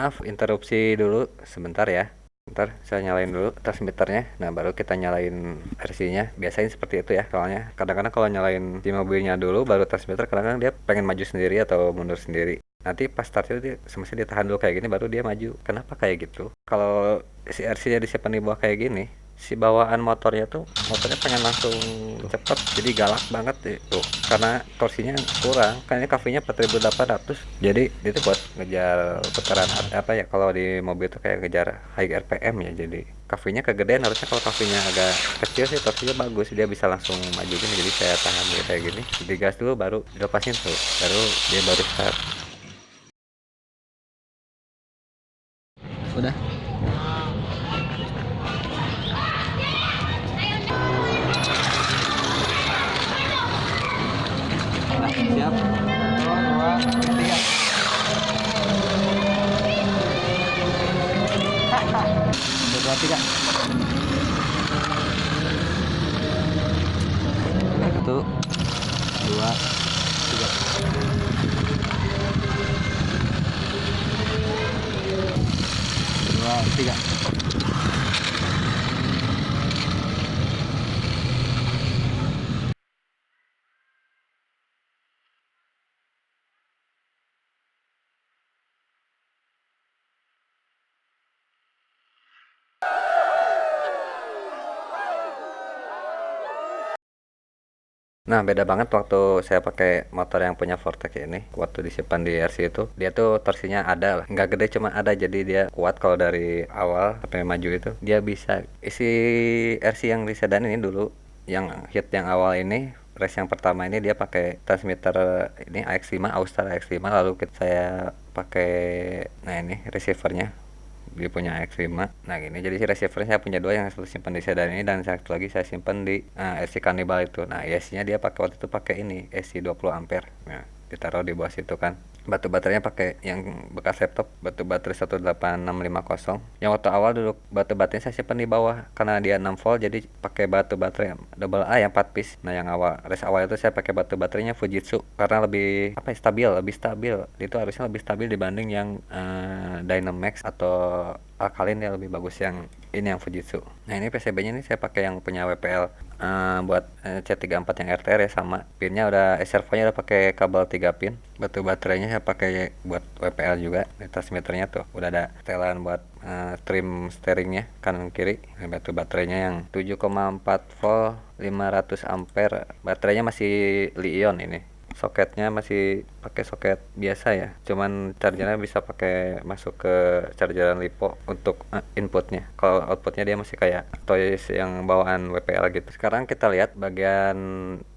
Maaf, interupsi dulu sebentar ya. Ntar saya nyalain dulu transmitternya. Nah, baru kita nyalain RC-nya. Biasain seperti itu ya. Soalnya kadang-kadang kalau nyalain di mobilnya dulu baru transmitter, kadang-kadang dia pengen maju sendiri atau mundur sendiri. Nanti pas start itu dia semestinya ditahan dulu kayak gini baru dia maju. Kenapa kayak gitu? Kalau si RC-nya disimpan di bawah kayak gini, si bawaan motornya pengen langsung cepet, jadi galak banget itu karena torsinya kurang. Kan ini kafenya 4800, jadi itu buat ngejar putaran apa ya, kalau di mobil itu kayak ngejar high RPM ya, jadi kafenya kegedean. Harusnya kalau kafenya agak kecil sih torsinya bagus, dia bisa langsung maju gini. Jadi saya tahan gitu kayak gini, digas dulu baru dilepasin tuh, baru dia baru start. Udah. Siap. 2, 3. 1, 2, 3. 2, 3. Nah, beda banget waktu saya pakai motor yang punya Vortec ini. Waktu disimpan di RC itu, dia tuh torsinya ada lah. Nggak gede, cuma ada. Jadi dia kuat kalau dari awal sampai maju itu. Dia bisa isi RC yang di sedan ini dulu, yang hit yang awal ini, race yang pertama ini dia pakai transmitter ini AX5, Austar AX5. Lalu saya pakai, nah ini receivernya, dia punya X5. Nah gini, jadi si receiver saya punya dua, yang satu simpan di sedan ini dan satu lagi saya simpan di SC Cannibal itu. Nah ESC nya dia pakai waktu itu pakai ini SC 20 ampere. Nah, ditaruh di bawah situ kan. Batu baterainya pakai yang bekas laptop, batu baterai 18650. Yang waktu awal dulu batu baterainya saya simpan di bawah karena dia 6 volt, jadi pakai batu baterai double A yang 4 piece. Nah yang race awal itu saya pakai batu baterainya Fujitsu karena lebih apa ya, lebih stabil. Itu harusnya lebih stabil dibanding yang Dynamax atau alkalin, ya lebih bagus yang ini, yang Fujitsu. Nah ini PCB-nya ini saya pakai yang punya WPL buat C34 yang RTR ya, sama pinnya udah servonya udah pakai kabel 3 pin. Batu baterainya saya pakai buat WPL juga. Transmitternya tuh udah ada setelan buat trim steeringnya kanan kiri. Batu baterainya yang 7,4 volt 500 ampere. Baterainya masih Li-ion ini. Soketnya masih pakai soket biasa ya, cuman chargernya bisa pakai masuk ke chargeran LiPo untuk inputnya. Kalau outputnya dia masih kayak toys yang bawaan WPL gitu. Sekarang kita lihat bagian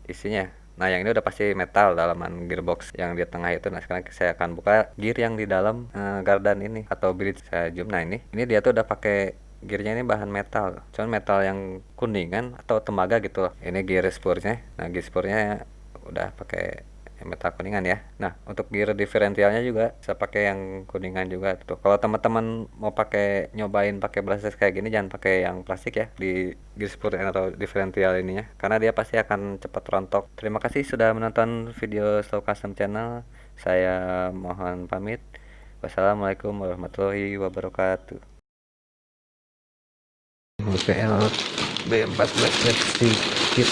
isinya. Nah yang ini udah pasti metal, dalaman gearbox yang di tengah itu. Nah sekarang saya akan buka gear yang di dalam gardan ini atau bridge. Saya zoom. Nah ini dia tuh udah pakai gearnya, ini bahan metal, cuman metal yang kuningan atau tembaga gitu loh. Ini gear spurnya. Nah gear spurnya udah pakai metal kuningan ya. Nah untuk gear diferensialnya juga saya pakai yang kuningan juga tuh. Kalau teman-teman mau pakai nyobain pakai brushless kayak gini, jangan pakai yang plastik ya di gear spur atau diferensial ininya, karena dia pasti akan cepat rontok. Terima kasih sudah menonton video Slow Custom Channel. Saya mohon pamit. Wassalamualaikum warahmatullahi wabarakatuh. WPL B14 Black Kit